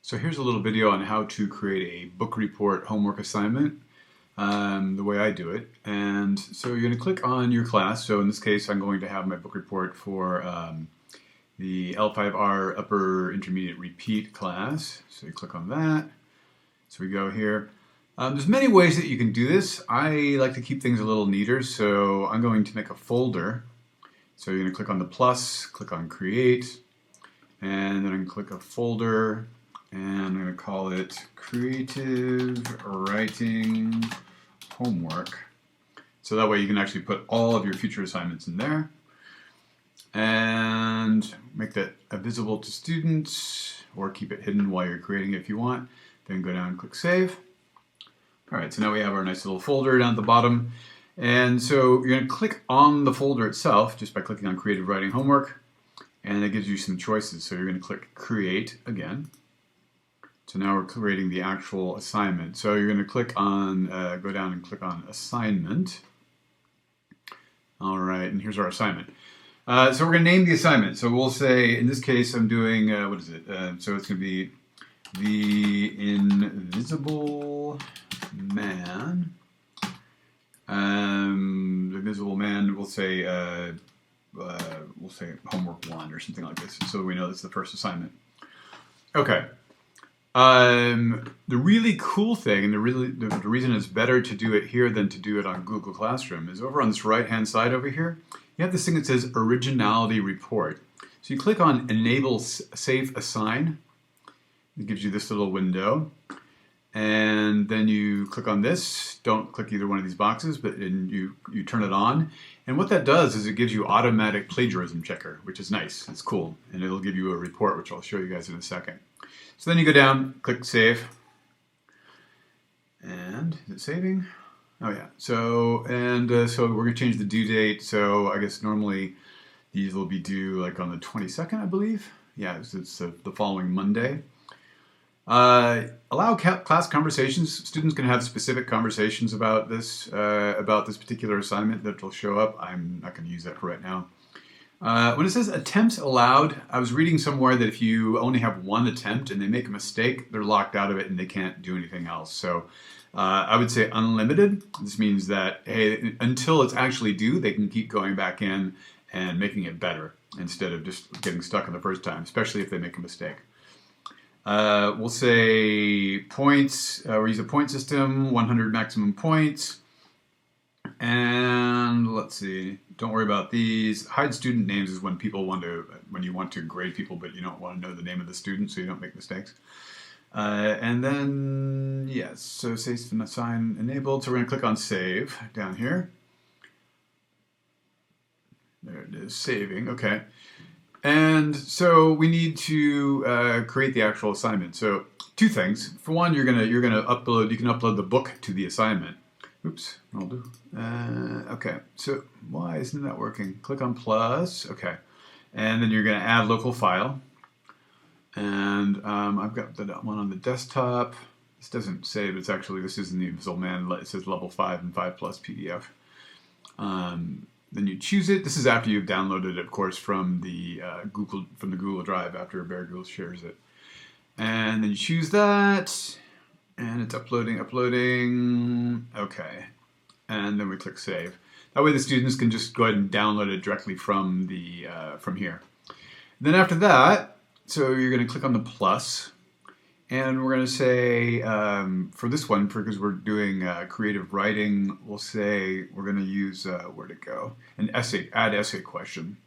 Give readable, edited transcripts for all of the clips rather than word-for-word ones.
So here's a little video on how to create a book report homework assignment, the way I do it. And so you're going to click on your class. So in this case, I'm going to have my book report for the L5R Upper Intermediate Repeat class. So you click on that. So we go here. There's many ways that you can do this. I like to keep things a little neater, so I'm going to make a folder. So you're going to click on the plus, click on create, and then I'm going to click a folder, and I'm going to call it Creative Writing Homework. So that way you can actually put all of your future assignments in there. And make that visible to students, or keep it hidden while you're creating it if you want. Then go down and click Save. All right, so now we have our nice little folder down at the bottom. And so you're going to click on the folder itself just by clicking on Creative Writing Homework. And it gives you some choices. So you're going to click Create again. So now we're creating the actual assignment. So you're going to click on, go down and click on Assignment. All right, and here's our assignment. So we're going to name the assignment. So we'll say, in this case, I'm doing, what is it? So it's going to be The Invisible Man. The Invisible Man, we'll say homework 1 or something like this, so we know that's the first assignment. Okay. The really cool thing, and the reason it's better to do it here than to do it on Google Classroom is over on this right-hand side over here, you have this thing that says Originality Report. So you click on Enable Safe Assign. It gives you this little window. And then you click on this. Don't click either one of these boxes, but you turn it on. And what that does is it gives you automatic plagiarism checker, which is nice. It's cool. And it'll give you a report, which I'll show you guys in a second. So then you go down, click Save. And is it saving? Oh yeah. So we're going to change the due date. So I guess normally these will be due like on the 22nd, I believe. Yeah, it's the following Monday. Allow class conversations. Students can have specific conversations about this particular assignment that will show up. I'm not going to use that for right now. When it says attempts allowed, I was reading somewhere that if you only have one attempt and they make a mistake, they're locked out of it and they can't do anything else. So I would say unlimited. This means that, hey, until it's actually due, they can keep going back in and making it better instead of just getting stuck on the first time, especially if they make a mistake. We'll say points, we use a point system, 100 maximum points. And let's see, don't worry about these. Hide student names is when you want to grade people, but you don't want to know the name of the student so you don't make mistakes. And then, yes, so safe and assign enabled. So we're going to click on Save down here. There it is, saving, okay. And so we need to create the actual assignment. So two things. For one, you can upload the book to the assignment. Oops, I'll do. Okay, so why isn't that working? Click on plus, okay. And then you're gonna add local file. And I've got the one on the desktop. This doesn't save, this isn't the Invisible Man, it says level 5 and 5 plus PDF. Then you choose it. This is after you've downloaded it, of course, from the Google Drive after Bear Grylls shares it. And then you choose that, and it's uploading. Okay, and then we click Save. That way, the students can just go ahead and download it directly from from here. Then after that, so you're going to click on the plus. And we're going to say, for this one, because we're doing creative writing, we'll say we're going to use, where'd it go? An essay, add essay question.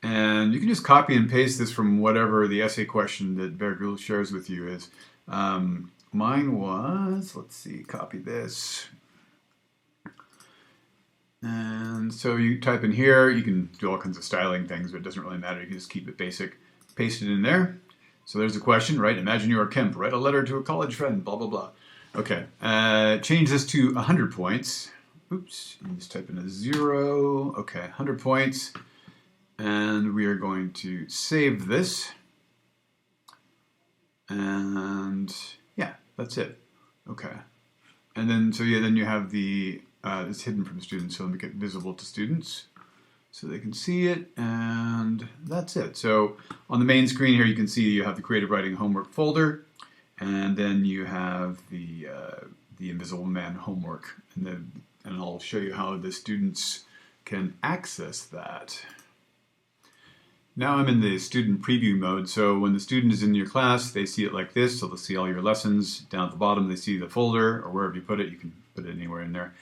And you can just copy and paste this from whatever the essay question that Bear Grylls shares with you is. Mine was, let's see, copy this. And so you type in here, you can do all kinds of styling things, but it doesn't really matter. You can just keep it basic, paste it in there. So there's a question, right? Imagine you are Kemp. Write a letter to a college friend, blah, blah, blah. Okay, change this to 100 points. Oops, and just type in a 0. Okay, 100 points. And we are going to save this. And yeah, that's it. Okay. And then, so yeah, then you have the, it's hidden from students, so let me make it visible to students. so they can see it, and that's it. So on the main screen here, you can see you have the creative writing homework folder, and then you have the Invisible Man homework, and I'll show you how the students can access that. Now I'm in the student preview mode, so when the student is in your class, they see it like this, so they'll see all your lessons. Down at the bottom, they see the folder, or wherever you put it, you can put it anywhere in there.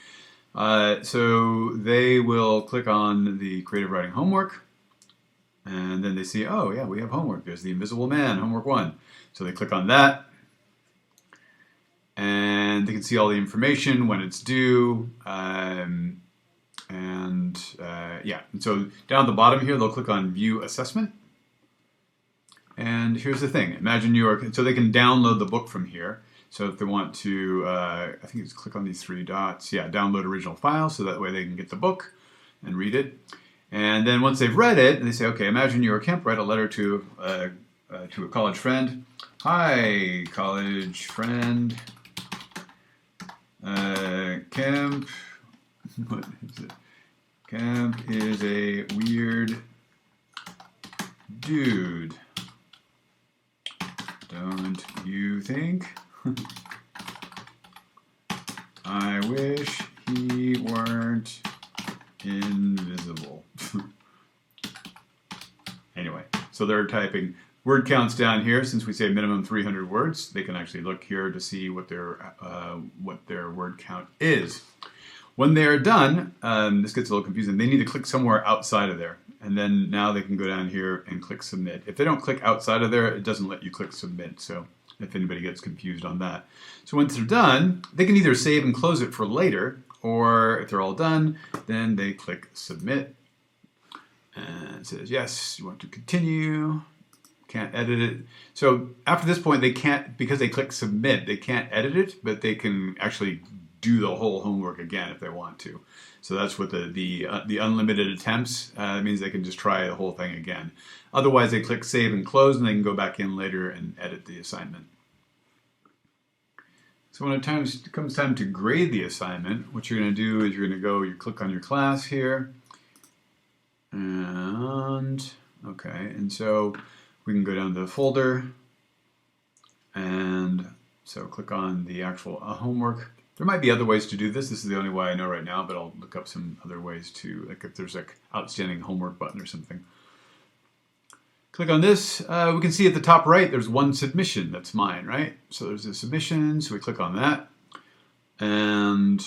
So they will click on the creative writing homework, and then they see, oh yeah, we have homework. There's the Invisible Man, homework 1. So they click on that, and they can see all the information, when it's due, yeah, and so down at the bottom here, they'll click on View Assessment. And here's the thing: imagine so they can download the book from here. So if they want to, I think it's click on these 3 dots. Yeah, download original file, so that way they can get the book and read it. And then once they've read it, they say, okay, imagine you're Kemp, write a letter to a college friend. Hi, college friend. Kemp. What is it? Kemp is a weird dude. Don't you think? I wish he weren't invisible. Anyway, so they're typing. Word counts down here. Since we say minimum 300 words, they can actually look here to see what their word count is. When they're done, this gets a little confusing. They need to click somewhere outside of there. And then now they can go down here and click submit. If they don't click outside of there, it doesn't let you click submit. So if anybody gets confused on that. So once they're done, they can either save and close it for later, or if they're all done, then they click submit. And it says, yes, you want to continue. Can't edit it. So after this point, they can't, because they click submit, they can't edit it, but they can actually do the whole homework again if they want to. So that's what the unlimited attempts means. They can just try the whole thing again. Otherwise, they click save and close, and they can go back in later and edit the assignment. So when it comes time to grade the assignment, what you're going to do is you click on your class here, and okay, and so we can go down to the folder, and so click on the actual homework. There might be other ways to do this. This is the only way I know right now, but I'll look up some other ways to, like if there's like outstanding homework button or something. Click on this. We can see at the top right, there's one submission. That's mine, right? So there's a submission, so we click on that. And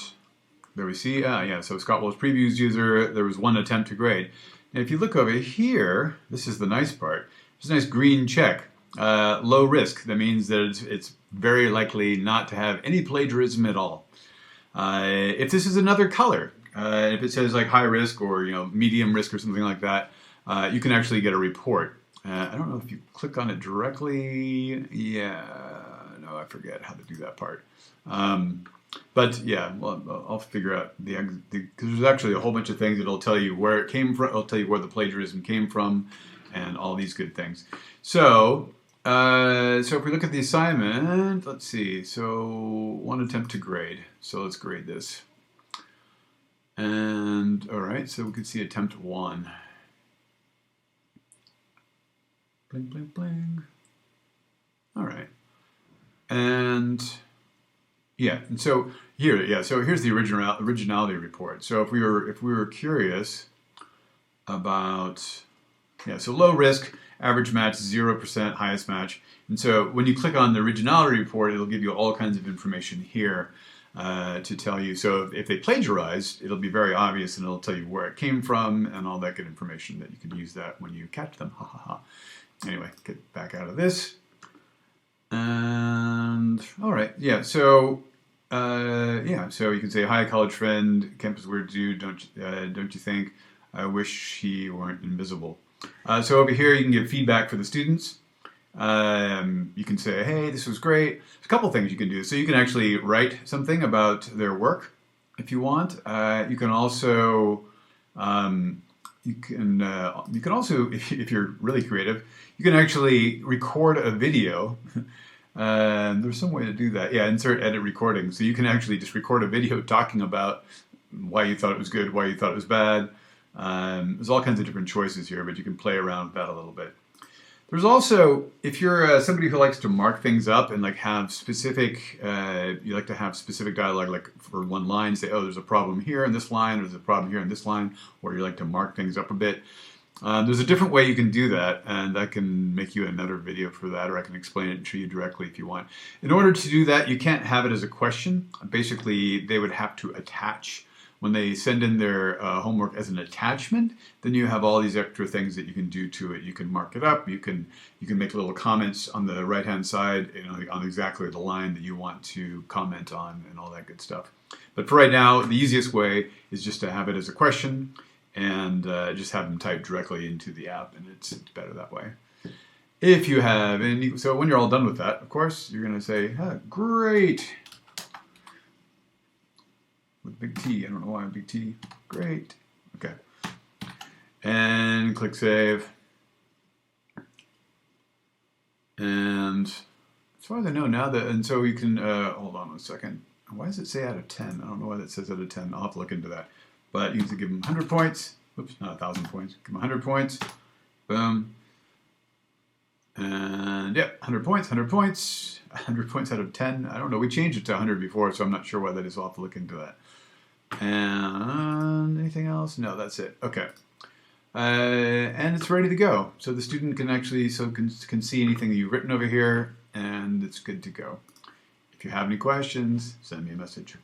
there we see, yeah, so Scott Wells Previews user, there was 1 attempt to grade. And if you look over here, this is the nice part. There's a nice green check. Low risk. That means that it's very likely not to have any plagiarism at all. If this is another color, if it says like high risk or medium risk or something like that, you can actually get a report. I don't know if you click on it directly. Yeah, no, I forget how to do that part. But yeah, well, I'll figure out because there's actually a whole bunch of things that'll tell you where it came from. It'll tell you where the plagiarism came from, and all these good things. So if we look at the assignment, let's see. So 1 attempt to grade. So let's grade this. And all right, so we can see attempt 1. Bling, bling, bling. All right. And yeah, and so here, yeah, so here's the originality report. So if we were curious about, yeah, so low risk, average match, 0%, highest match. And so when you click on the originality report, it'll give you all kinds of information here to tell you. So if they plagiarized, it'll be very obvious, and it'll tell you where it came from and all that good information that you can use that when you catch them. Ha ha ha. Anyway, get back out of this. And all right, yeah. So yeah, so you can say, "Hi, college friend. Kemp is weird dude. Don't you think? I wish he weren't invisible." So over here, you can give feedback for the students. You can say, "Hey, this was great." There's a couple things you can do. So you can actually write something about their work if you want. You can also if you're really creative, you can actually record a video. There's some way to do that. Yeah, insert edit recording. So you can actually just record a video talking about why you thought it was good, why you thought it was bad. There's all kinds of different choices here, but you can play around with that a little bit. There's also, if you're somebody who likes to mark things up and like have specific, you like to have specific dialogue, like for one line, say, oh, there's a problem here in this line, or there's a problem here in this line, or you like to mark things up a bit. There's a different way you can do that, and I can make you another video for that, or I can explain it to you directly if you want. In order to do that, you can't have it as a question. Basically, they would have to attach. When they send in their homework as an attachment, then you have all these extra things that you can do to it. You can mark it up. You can make little comments on the right-hand side, on exactly the line that you want to comment on, and all that good stuff. But for right now, the easiest way is just to have it as a question, and just have them type directly into the app, and it's better that way. If you have any, so when you're all done with that, of course, you're going to say, great. With big T, I don't know why big T. Great. Okay. And click save. And as far as I know now that, and so you can, hold on a second. Why does it say out of 10? I don't know why that says out of 10. I'll have to look into that. But you need to give them 100 points. Oops, not 1,000 points. Give them 100 points. Boom. And yeah, 100 points, 100 points. 100 points out of 10. I don't know. We changed it to 100 before, so I'm not sure why that is. I'll have to look into that. And anything else? No, that's it. Okay. And it's ready to go. So the student can actually can see anything that you've written over here, and it's good to go. If you have any questions, send me a message.